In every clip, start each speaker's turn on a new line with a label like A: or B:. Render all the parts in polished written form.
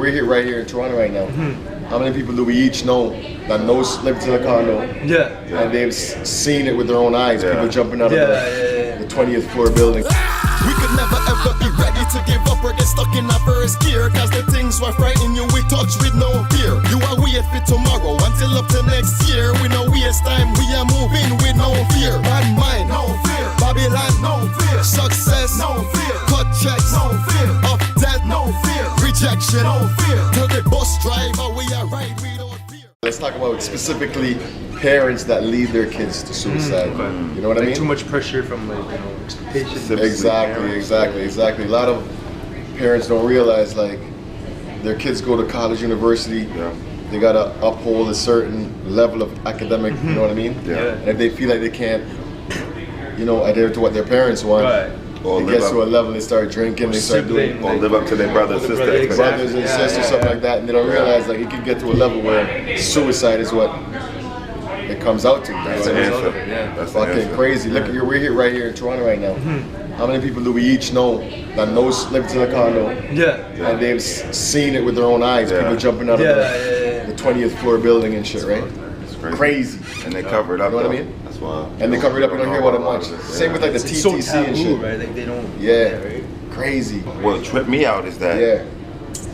A: we're here right here in Toronto right now. How many people do we each know that lives in a condo?
B: Yeah.
A: And they've seen it with their own eyes. People jumping out of the 20th floor building.
C: We could never ever be ready to give up or get stuck in our first gear. Cause the things were frightening you, we touch with no fear. You are wait for tomorrow until up to next year. We no waste time, we are moving with no fear. One mind, no fear. Babylon, no fear. Success, no fear. Cut checks, no fear. Of death, no fear. Rejection, no fear. Tell the bus driver we are right without fear.
A: Let's talk about specifically parents that lead their kids to suicide. You know what I mean?
B: Too much pressure from expectations.
A: Exactly. A lot of parents don't realize their kids go to college, university. They gotta uphold a certain level of academic. You know what I mean? And if they feel like they can't, adhere to what their parents want. Or it gets to a level they start drinking, they start doing,
D: or live up to their brothers and sisters,
A: something like that, and they don't realize it can get to a level where suicide is what it comes out to.
D: That's the answer.
A: That's fucking crazy. Look, we're here right here in Toronto right now. How many people do we each know that lives in a condo? And they've seen it with their own eyes. People jumping out of the 20th floor building and shit, right?
D: It's
A: crazy.
D: And they cover it up.
A: You know what I mean?
D: That's why.
A: And they cover it up. You don't hear about it much. Same with the
B: it's
A: TTC
B: so taboo,
A: and shit.
B: right? Like they don't.
A: Right? Crazy.
D: What tripped me out is that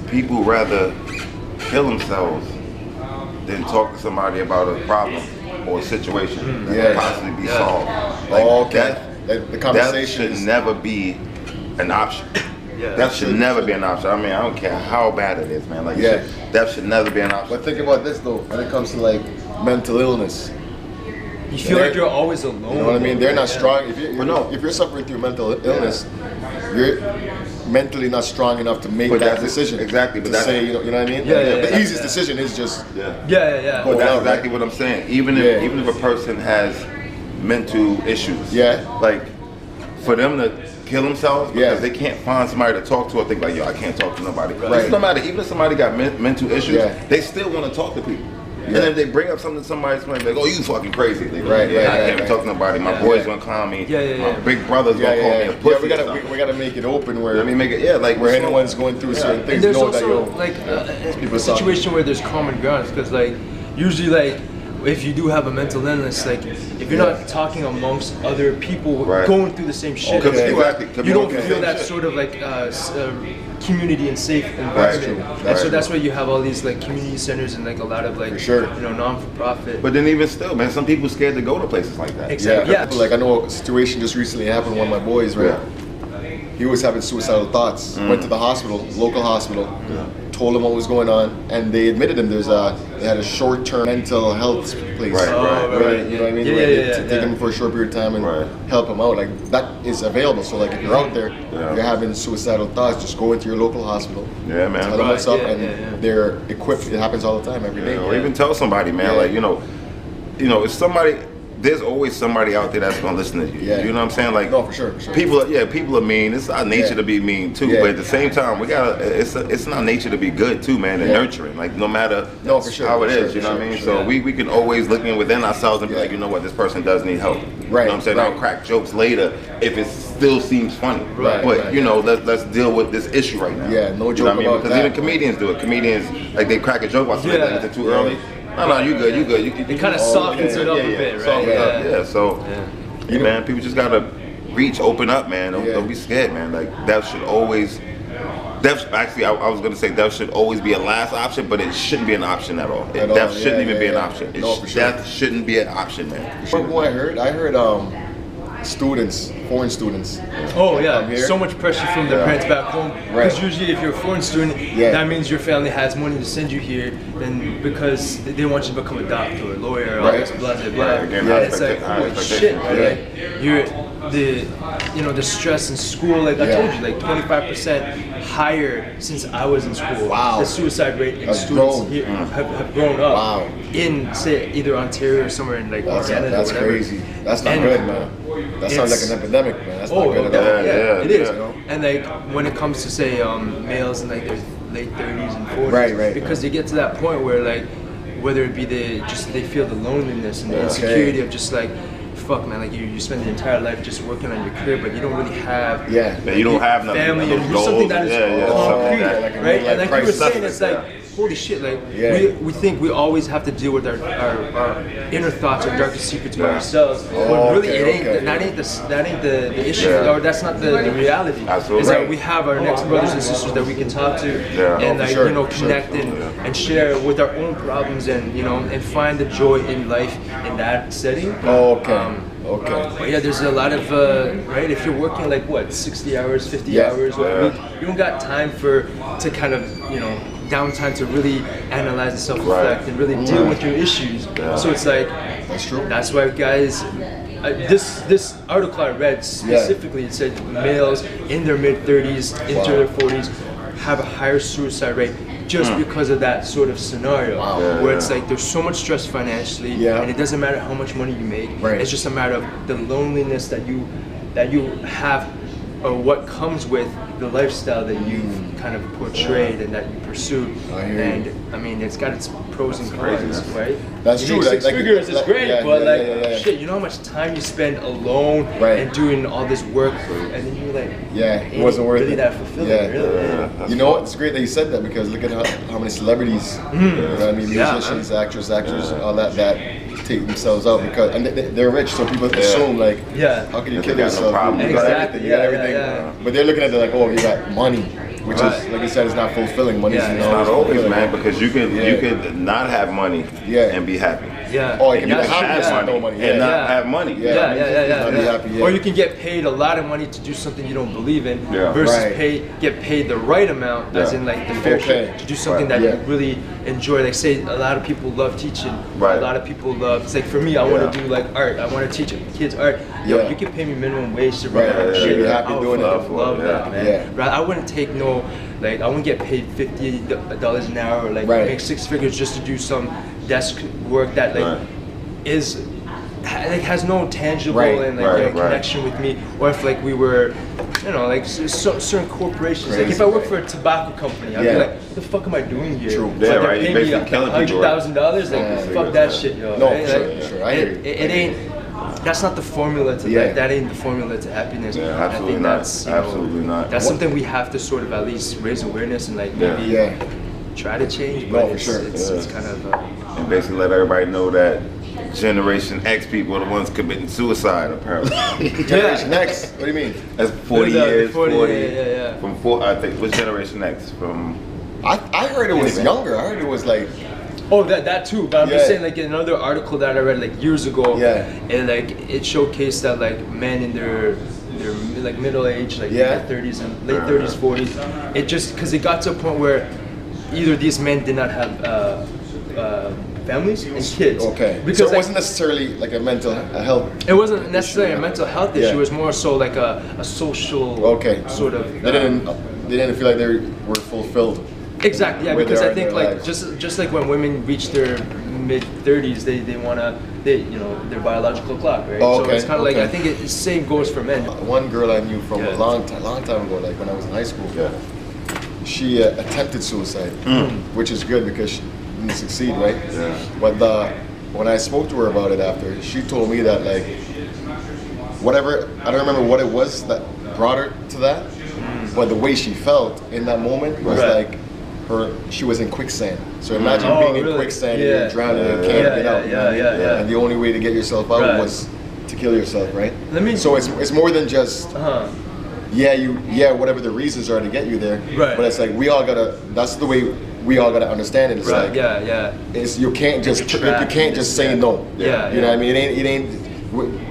D: people rather kill themselves than talk to somebody about a problem or a situation that can possibly be solved.
A: The conversation
D: should never be an option. That should never be an option. I mean, I don't care how bad it is, man. That should never be an option.
A: But think about this though, when it comes to mental illness.
B: You feel like you're always alone.
A: You know what I mean? They're not strong. If you're suffering through mental illness, you're mentally not strong enough to make that decision.
D: Exactly. But
A: say, you know what I mean? The easiest decision is just
D: But that's exactly what I'm saying. Even if a person has mental issues, for them to kill themselves because they can't find somebody to talk to, or think I can't talk to nobody. No matter, even if somebody got mental issues, they still want to talk to people. And if they bring up something to somebody's like, oh, you fucking crazy. They go, I can't talk to nobody. My boy's gonna clown me. My big brother's gonna call me a pussy.
A: We gotta make it open where
D: where
A: anyone's going through certain things.
B: And there's also a situation where there's common grounds, because usually if you do have a mental illness, if you're not talking amongst other people going through the same shit, you don't feel that sort of community and safe environment. And so that's why you have all these community centers and a lot of non-for-profit.
D: But then even still, man, some people scared to go to places like that.
B: Exactly.
A: I know a situation just recently happened with one of my boys, right? He was having suicidal thoughts. Went to the hospital, local hospital. Told him what was going on, and they admitted him. They had a short-term mental health place. You know what I mean? Take him for a short period of time and help him out. That is available. So if you're out there, you're having suicidal thoughts, just go into your local hospital.
D: Yeah, man.
A: Tell them what's up, and they're equipped. It happens all the time, every day.
D: Or even tell somebody, man. If somebody. There's always somebody out there that's gonna listen to you. You know what I'm saying?
A: No, for sure.
D: People are mean. It's our nature to be mean too. But at the same time, it's in our nature to be good too, man, and nurturing. No matter how it is, you know what I mean? So we can always look within ourselves and be you know what, this person does need help. You know what I'm saying? I'll crack jokes later if it still seems funny. But let's deal with this issue right now.
A: No joke about that.
D: Because even comedians do it. Comedians they crack a joke about something is it too early? No, you good.
B: It kind of softens it up a bit, right?
D: So, man, people just gotta reach, open up, man. Don't be scared, man. That should always. Actually, I was gonna say that should always be a last option, but it shouldn't be an option at all. That shouldn't even be an option. That shouldn't be an option, man.
A: What I heard foreign students.
B: So much pressure from their parents back home. Because usually if you're a foreign student, that means your family has money to send you here, then because they want you to become a doctor or a lawyer or all this blah blah blah. It's holy shit, you're the stress in school, I told you, 25% higher since I was in school. The suicide rate in students here have grown up in, say, either Ontario or somewhere in Canada or whatever.
A: That's crazy. That's not good, man. That sounds like an epidemic, man. That's not good at all.
B: It is. And when it comes to, say, males in their late 30s and 40s, because they get to that point where whether it be they feel the loneliness and the insecurity of just fuck, man, like you spend the entire life just working on your career, but you don't really have
D: you don't have nothing,
B: family and something that is concrete, right? And like you were saying, it's like, holy shit, like we think we always have to deal with our inner thoughts, our darkest secrets about ourselves. But really, it ain't that ain't the issue, or that's not the reality.
D: Absolutely.
B: Is that we have our next brothers and sisters that we can talk to and like you know connect and share with our own problems and you know and find the joy in life in that setting.
A: Okay.
B: But yeah, there's a lot of right. If you're working like what 60 hours, 50 hours a week, you don't got time to kind of you know downtime to really analyze and self-reflect and really deal with your issues. So it's like
A: that's true.
B: That's why guys. This article I read specifically it said males in their mid-30s into their 40s have a higher suicide rate just because of that sort of scenario where it's like there's so much stress financially and it doesn't matter how much money you make. It's just a matter of the loneliness that you have or what comes with the lifestyle that you've kind of portrayed and that you pursued. And I mean, it's got its pros and cons, right?
A: That's true.
B: Six figures is great, but shit, you know how much time you spend alone and doing all this work, and then you're like,
A: it wasn't worth
B: really
A: it.
B: that fulfilling, really.
A: You know what? It's great that you said that because look at how many celebrities, you know what I mean, musicians, actors, all that take themselves out because and they're rich, so people assume like, how can you kill yourself?
B: Exactly.
A: You got everything, but they're looking at it like, oh, you got money, which is like you said, is not fulfilling. Money is
D: not always, man, because you could not have money and be happy.
A: Oh, you can have money, no money,
D: and not have money.
B: Or you can get paid a lot of money to do something you don't believe in, versus get paid the right amount, as in like the fair share, to do something that you really enjoy. Like say, a lot of people love teaching. A lot of people love. It's like for me, I want to do like art. I want to teach kids art. Yo, you can pay me minimum wage to run art.
A: You're happy doing it.
B: I love that, man. Right? I wouldn't take no. Like I wouldn't get paid $50 an hour, or like make 6 figures just to do some desk work that like has no tangible and like connection with me. Or if like we were, you know, like certain corporations. Like if I work for a tobacco company, I'd be like, what the fuck am I doing here?
A: True.
B: Like they're paying me $100,000. Like fuck that shit, yo.
A: No,
B: right?
A: sure. I hear you.
B: It ain't. That's not the formula to that ain't the formula to happiness.
D: Absolutely not.
B: That's,
D: absolutely not.
B: That's something we have to sort of at least raise awareness and like maybe try to change. But it's kind of
D: and basically let everybody know that Generation X people are the ones committing suicide apparently.
A: Generation X? What do you mean?
D: That's 40 years. 40. From I think what's Generation X from?
A: I heard it was younger. I heard it was like.
B: Oh, that too. But I'm just saying, like in another article that I read like years ago, and like it showcased that like men in their like middle age, like late 30s and late 30s, 40s, it just because it got to a point where either these men did not have families and kids. Okay. Because
A: so it wasn't necessarily like a mental health.
B: It wasn't necessarily a mental health issue. It was more so like a social sort of.
A: They didn't feel like they were fulfilled.
B: Exactly, yeah, because I think like just like when women reach their mid 30s, they wanna you know their biological clock, right? So it's kind of like I think the same goes for men.
A: One girl I knew from a long time ago, like when I was in high school, she attempted suicide, which is good because she didn't succeed, right? But when I spoke to her about it after, she told me that like whatever, I don't remember what it was that brought her to that, but the way she felt in that moment was like. She was in quicksand. So imagine being in quicksand and you're drowning and can't get out. And the only way to get yourself out was to kill yourself, right? So it's more than just whatever the reasons are to get you there. But it's like that's the way we all gotta understand it. It's like it's you can't just say no. You know what I mean? It ain't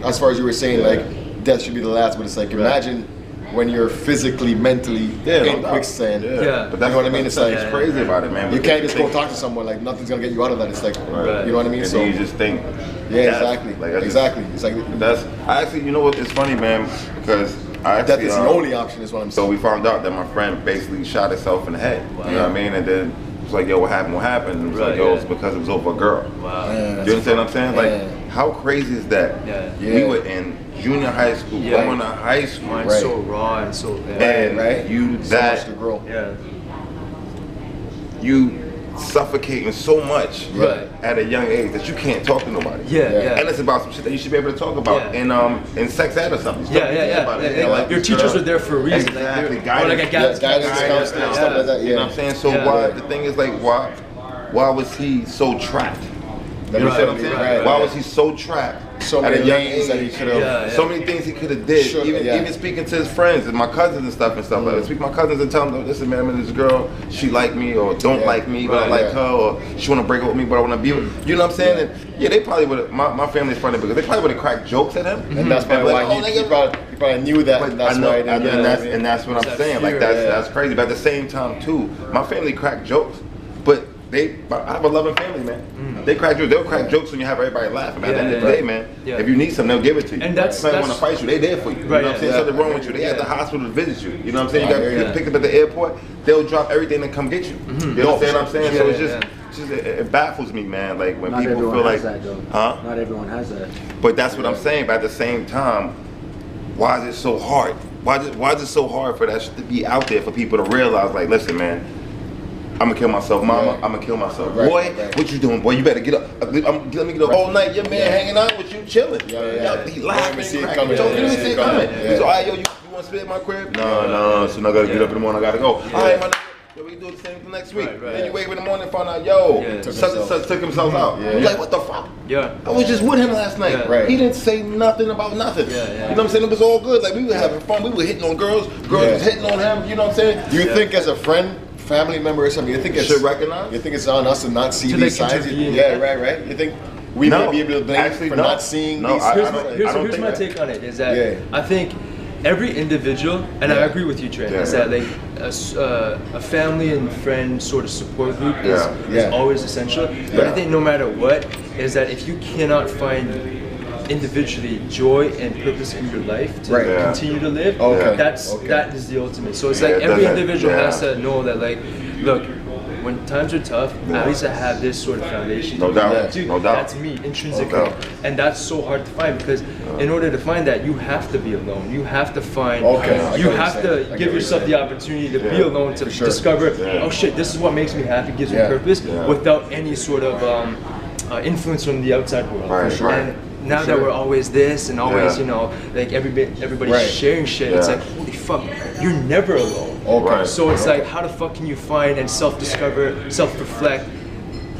A: as far as you were saying like death should be the last, but it's like imagine when you're physically, mentally in quicksand.
D: But that's what I mean. It's like it's crazy about it, man.
A: You can't just go talk to someone like nothing's gonna get you out of that. It's like you know what I mean.
D: And so you just think,
A: exactly. It's like
D: that's. I actually, you know what? It's funny, man, because
A: that is the only option. Is what I'm saying.
D: So we found out that my friend basically shot himself in the head. You know what I mean? And then it's like, yo, what happened? What happened? And it was like, yo, it's because it was over a girl.
B: Wow.
D: You understand what I'm saying? Like, how crazy is that? We were in junior high school, going to high school.
B: Mine's so raw and so
D: and you
A: so much to grow.
D: You suffocating so much at a young age that you can't talk to nobody. And it's about some shit that you should be able to talk about in sex ed or something.
B: Like your teachers are there for a reason.
D: Exactly.
B: Like guidance
A: counselor, stuff like that.
D: You know what I'm saying? So why the thing is like why was he so trapped? You know what I'm saying? Why was he so trapped?
A: So many things that he could have.
D: So many things he could have did.
A: Sure,
D: even speaking to his friends and my cousins and stuff. Like, speak to my cousins and tell them, listen, man, I'm this girl. She like me or don't like me, but I like her, or she want to break up with me, but I want to be with her. You know what I'm saying? And they probably would. My family's funny because they probably would have cracked jokes at him.
A: And that's probably why he probably knew that. And that's why.
D: And that's what I'm saying. Like that's crazy. But at the same time too, my family cracked jokes, but I have a loving family, man. They crack jokes. They'll crack jokes when you have everybody laughing. At the end of the day, man, if you need something, they'll give it to you.
B: And that's
D: want to fight you, they there for you. You know what I'm saying? Something wrong with you, they at the hospital to visit you. You know what I'm saying? You got picked up at the airport, they'll drop everything and come get you. You know what I'm saying? So it's just it baffles me, man. Like when people feel like,
E: not everyone has that.
D: But that's what I'm saying. But at the same time, why is it so hard? Why is it so hard for that shit to be out there for people to realize? Like, listen, man. I'm gonna kill myself, mama. I'm gonna kill myself. Boy, what you doing, boy? You better get up. Let me get up all night. Your man hanging out with you, chilling. He laughing.
A: See it coming.
D: You didn't see it coming. So, all right, yo, you want to stay at my crib? No. So now I gotta get up in the morning. I gotta go. All right, my nigga. Yo, we do the same thing next week. Then you wake up in the morning and find out, yo, such and such took himself out. You're like, what the fuck? I was just with him last night. He didn't say nothing about nothing. You know what I'm saying? It was all good. Like, we were having fun. We were hitting on girls. Girls was hitting on him. You know what I'm saying?
A: Do you think as a friend, family member or something, you think it's
D: should recognize?
A: You think it's on us to not see these signs? Right. You think we may be able to blame for not seeing these signs?
B: Here's my take on it. Is that I think every individual, and I agree with you, Trent, is that like a family and friend sort of support group is always essential. But I think no matter what, is that if you cannot find individually joy and purpose in your life to continue to live, that is the ultimate. So it's like every individual has to know that, like, look, when times are tough, at least I have this sort of foundation.
D: No doubt.
B: That's me intrinsically, and that's so hard to find because in order to find that, you have to be alone. You have to find. You have to give yourself the opportunity to be alone to discover. Oh shit, this is what makes me happy, gives me purpose, without any sort of influence from the outside world. And now that we're always this and always, you know, like everybody's sharing shit, it's like, holy fuck, you're never alone. So it's like, how the fuck can you find and self-discover, self-reflect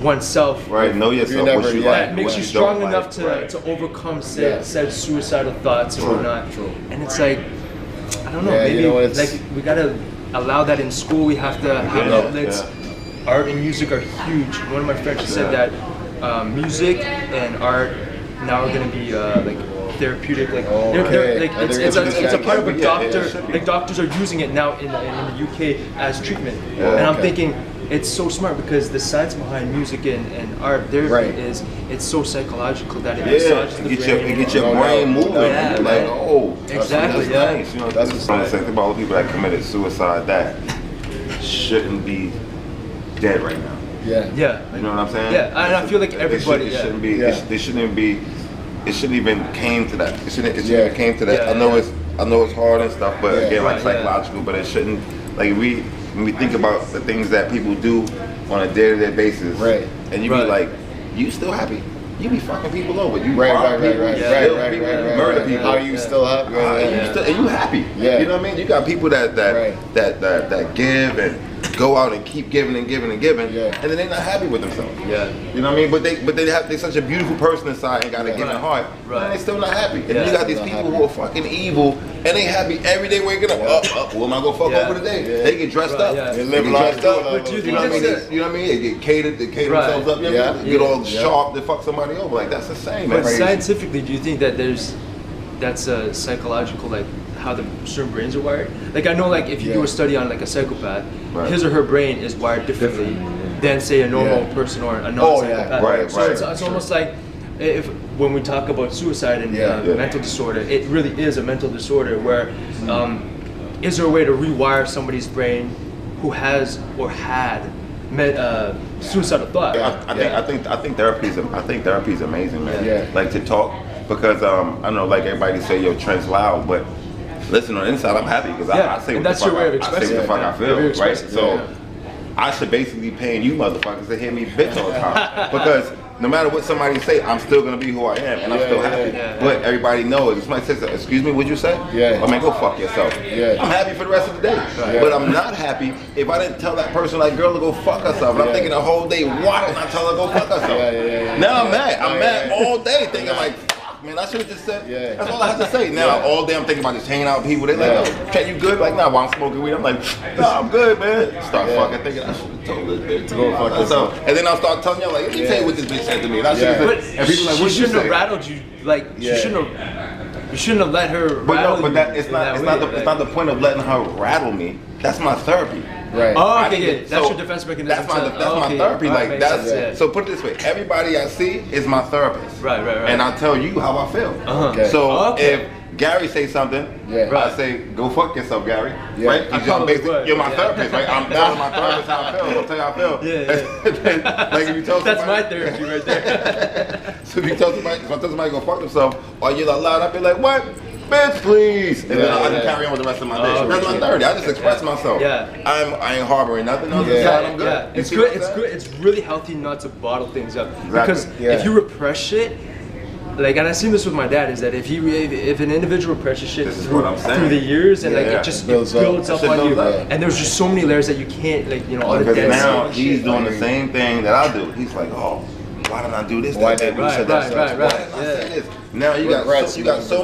B: oneself?
D: Know yourself. What you
B: that makes you strong enough to overcome said suicidal thoughts and whatnot. And it's like, I don't know, maybe like we gotta allow that in school. We have to have outlets. Art and music are huge. One of my friends said that music and art now are going to be like therapeutic, like it's a part of a doctor. Like doctors are using it now in the UK as treatment, and I'm thinking it's so smart because the science behind music and art therapy is it's so psychological that it massages the brain.
D: It gets your brain moving. Like,
B: exactly.
D: Nice. You know, that's the same thing about all the people that committed suicide that shouldn't be dead right now. You know what I'm saying?
B: And I feel like everybody.
D: It shouldn't be. It shouldn't be. It shouldn't even came to that. It shouldn't even came to that. I know it's hard and stuff, but again, like psychological. But it shouldn't. Like when we think about the things that people do on a day-to-day basis, and you be like, you still happy? You be fucking people over. You murder people.
A: How you still happy?
D: And you happy? You know what I mean? You got people that give and go out and keep giving and giving and giving, and then they're not happy with themselves. You know what I mean? But they're such a beautiful person inside and got a giving heart, and they still not happy. And you got these people who are fucking evil and they happy every day waking up. Who am I gonna fuck over today? They get dressed up. They live dressed up. You know what I mean? They get catered. They cater themselves up. Get all sharp. They fuck somebody over. Like that's the same.
B: But scientifically, do you think that that's a psychological, like how the certain brains are wired? Like I know, like if you do a study on like a psychopath, his or her brain is wired differently than say a normal person or a non-psychopath. So it's almost like if when we talk about suicide and mental disorder, it really is a mental disorder where is there a way to rewire somebody's brain who has or had suicidal thought?
D: I think therapy is amazing, man. Like to talk because I know like everybody say yo Trent's loud, but listen, on the inside I'm happy because I say what the fuck I feel, right? So I should basically be paying you motherfuckers to hear me bitch all the time. Because no matter what somebody say, I'm still gonna be who I am, and I'm still happy. But everybody knows, if somebody says, excuse me, what'd you say? I mean, go fuck yourself. I'm happy for the rest of the day. But I'm not happy if I didn't tell that person, like, girl, to go fuck herself. And I'm thinking the whole day, why didn't I tell her to go fuck herself? Now I'm mad. I'm mad all day thinking like, man, I should have just said, that's all I have to say. Now, all day I'm thinking about just hanging out with people. They're like, yo, Trent, you good? Like, nah, while I'm smoking weed, I'm like, nah, I'm good, man. Start fucking thinking, I should have told this bitch to go fuck herself. And then I'll start telling y'all, like, let me tell you what this bitch said to me. And I should have said, and people like, what
B: she shouldn't have rattled you. Like, you shouldn't have let her rattle
D: but that, it's not the point of letting her rattle me. That's my therapy.
A: Right.
B: Oh, okay, that's your defense mechanism.
D: That's my therapy. Like that's so. Put it this way: everybody I see is my therapist.
B: Right.
D: And I tell you how I feel. So if Gary say something, I say, go fuck yourself, Gary. Right? You're my therapist, right? I'm telling my therapist how I feel. I'll tell you how I feel. Like if you tell somebody,
B: that's my therapy right there.
D: So if you tell somebody, if I tell somebody go fuck themselves, or you're loud, I'll be like, what? Bitch, please. And then I can carry on with the rest of my day. That's my 30. I just express myself. I ain't harboring nothing else. I'm good.
B: It's good. It's good. It's really healthy not to bottle things up. Because if you repress shit, like, and I seen this with my dad, is that if an individual represses shit through the years, and like it just builds up on you, and there's just so many layers that you can't, like, you know, all the dead.
D: Now he's doing the same thing that I do. He's like, oh, why didn't I do this? Why didn't I say this? Now you got so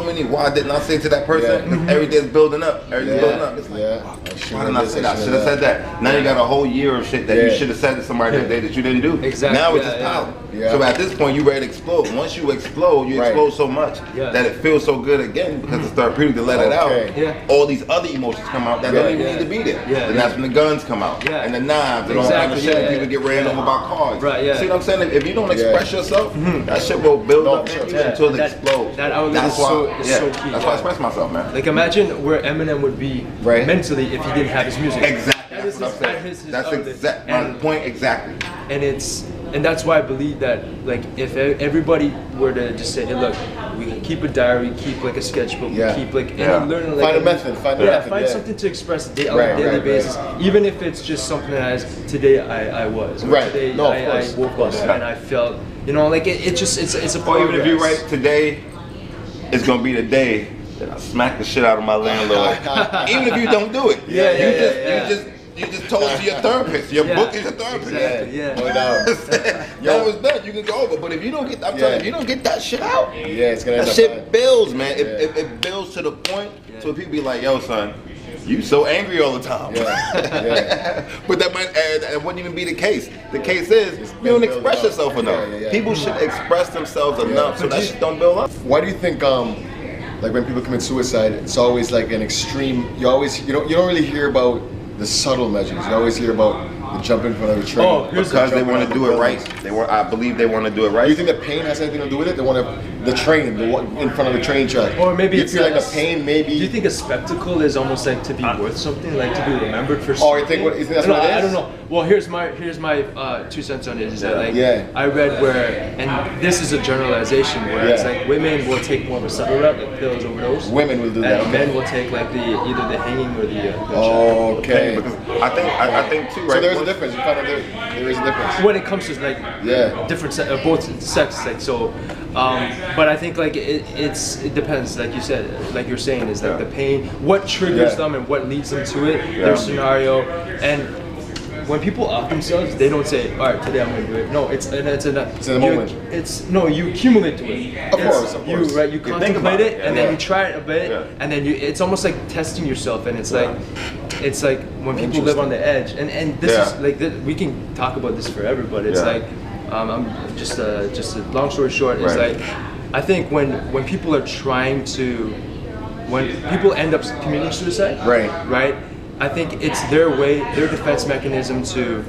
D: many. Why didn't I say to that person? Everything's building up. Everything's building up. It's like, why didn't I say that? I should have said that. Now you got a whole year of shit that you should have said to somebody that day that you didn't do.
B: Exactly.
D: Now it's just power. So at this point, you ready to explode. Once you explode so much that it feels so good again because it's therapeutic to let it out. All these other emotions come out that don't even need to be there. And that's when the guns come out and the knives and all kind of shit. And people get ran over by cars. See what I'm saying? If you don't express yourself, that shit will build up until it explodes.
B: That outlet is so key.
D: That's why I express myself, man.
B: Like, imagine where Eminem would be mentally if he didn't have his music.
D: Exactly. That's exactly my point. Exactly.
B: And that's why I believe that, like, if everybody were to just say, hey, look, we can keep a diary, keep like a sketchbook, keep like learn, like,
A: find a method,
B: find something to express on a daily basis, even if it's just something as today I was, or today I woke up and I felt, you know, like it's a progress.
D: Or even if you write today, it's gonna be the day that I smack the shit out of my landlord. Even if you don't do it, you just told to your therapist. Your book is your therapist. That was done. You can go over, but if you don't get, I'm telling you, if you don't get that shit out,
A: it's gonna
D: that shit builds, man. It builds to the point so people be like, yo, son, you so angry all the time. But that wouldn't even be the case. The case is you don't express yourself enough. People should express themselves enough so that shit don't build up.
A: Why do you think like when people commit suicide, it's always like an extreme? You don't really hear about the subtle measures. You always hear about the jump in front of the train.
D: Because they want to do it right. I believe they want to do it right.
A: Do you think that pain has anything to do with it? They want the train, the one in front of the train track.
B: Or maybe
A: you feel like the pain. Maybe.
B: Do you think a spectacle is almost like to be worth something, like to be remembered for something?
A: Oh, you think that's what it is?
B: I don't know. Well, here's my 2 cents on it. Is that like I read where, and this is a generalization where it's like women will take more of a subtle route, like pills, overdose.
A: Women will do that.
B: And men will take like either the hanging or the.
A: Okay.
D: Because I think too, right?
A: So there's a difference. You find out there is a difference
B: when it comes to like different both sexes, like so. But I think like it depends, like you said, like you're saying, is like the pain, what triggers them and what leads them to it, their scenario. And when people off themselves, they don't say, all right, today I'm gonna do it. No, it's in the moment. You accumulate to it.
A: Of course.
B: You contemplate it, and then you try it a bit, and then it's almost like testing yourself. And it's like when people live on the edge, and this is like we can talk about this forever, but it's like I'm just a long story short, it's like I think when people are trying to, when people end up committing suicide, right? I think it's their defense mechanism to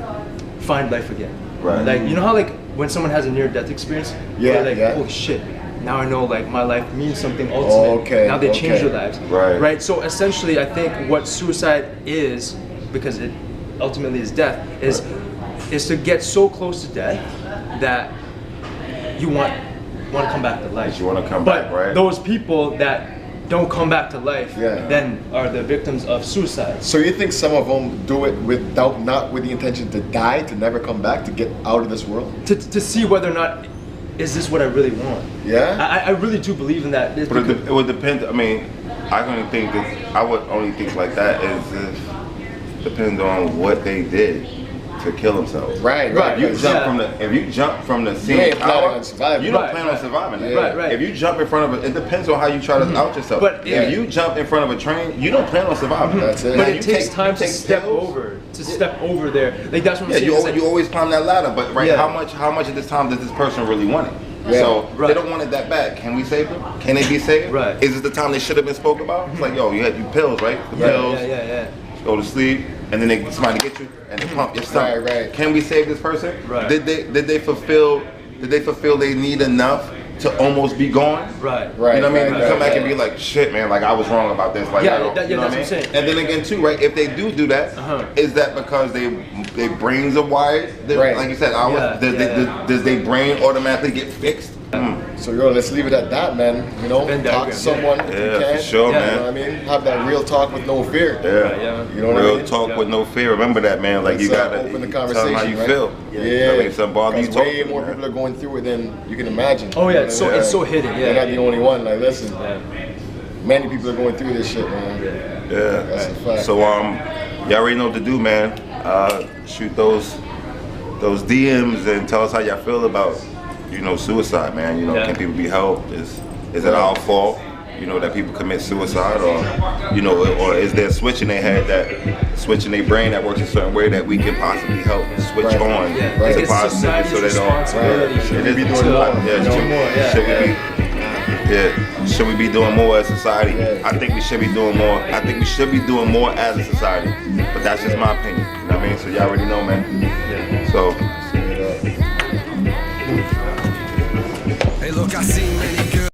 B: find life again. Like, you know how like when someone has a near-death experience, they're like, holy shit, now I know like my life means something ultimate. Now they change their lives. Right. So essentially, I think what suicide is, because it ultimately is death, is to get so close to death that you want to come back to life.
D: You want to come back, right?
B: Those people that don't come back to life, then are the victims of suicide.
A: So you think some of them do it not with the intention to die, to never come back, to get out of this world?
B: To see whether or not, is this what I really want?
A: Yeah?
B: I really do believe in that.
D: But it would depend. I mean, I would only think like that is if depends on what they did to kill themselves.
A: Right.
D: If you jump from the scene tower, you don't plan on surviving that.
B: Right.
D: If you jump in front of it depends on how you try to out yourself.
B: But
D: if you jump in front of a train, you don't plan on surviving.
A: That's it.
B: But it takes time to step over there. Like that's what I'm saying.
D: You always climb that ladder, but how much of this time does this person really want it? So they don't want it that bad. Can we save them? Can they be saved?
B: Right.
D: Is this the time they should have been spoke about? It's like, yo, you had your pills, right? The pills.
B: Yeah.
D: Go to sleep, and then somebody get you and they pump your stomach.
A: Right.
D: Can we save this person?
B: Right.
D: Did they fulfill their need enough to almost be gone?
B: Right.
D: You know what I mean? Come back and be like, shit, man, like I was wrong about this. Like,
B: that's
D: what
B: what I'm saying.
D: And then again, too, right? If they do that, is that because their brains are wired? Like you said, does their brain automatically get fixed?
A: So let's leave it at that, man. You know, talk to someone if you can.
D: For sure, man.
A: You know what I mean? Have that real talk with no fear. You know what I mean?
D: Real talk with no fear. Remember that, man. Like you gotta
A: open the
D: tell
A: conversation.
D: them how you feel.
A: Yeah.
D: I mean, if something bothers you, talk.
A: Way more people are going through it than you can imagine.
B: Oh yeah, it's so hidden.
A: You're not the only one. Like, listen, many people are going through this shit, man. That's a fact.
D: So y'all already know what to do, man. Shoot those DMs and tell us how y'all feel about suicide, man. Can people be helped? Is it our fault? That people commit suicide, or is there a switch in their head, switch in their brain that works a certain way that we can possibly help switch on to positive, so they don't.
A: Should we be doing more?
D: Should we be doing more as a society? I think we should be doing more. I think we should be doing more as a society. But that's just my opinion. You know what I mean? So y'all already know, man. So.
F: Hey, look, I seen many girls.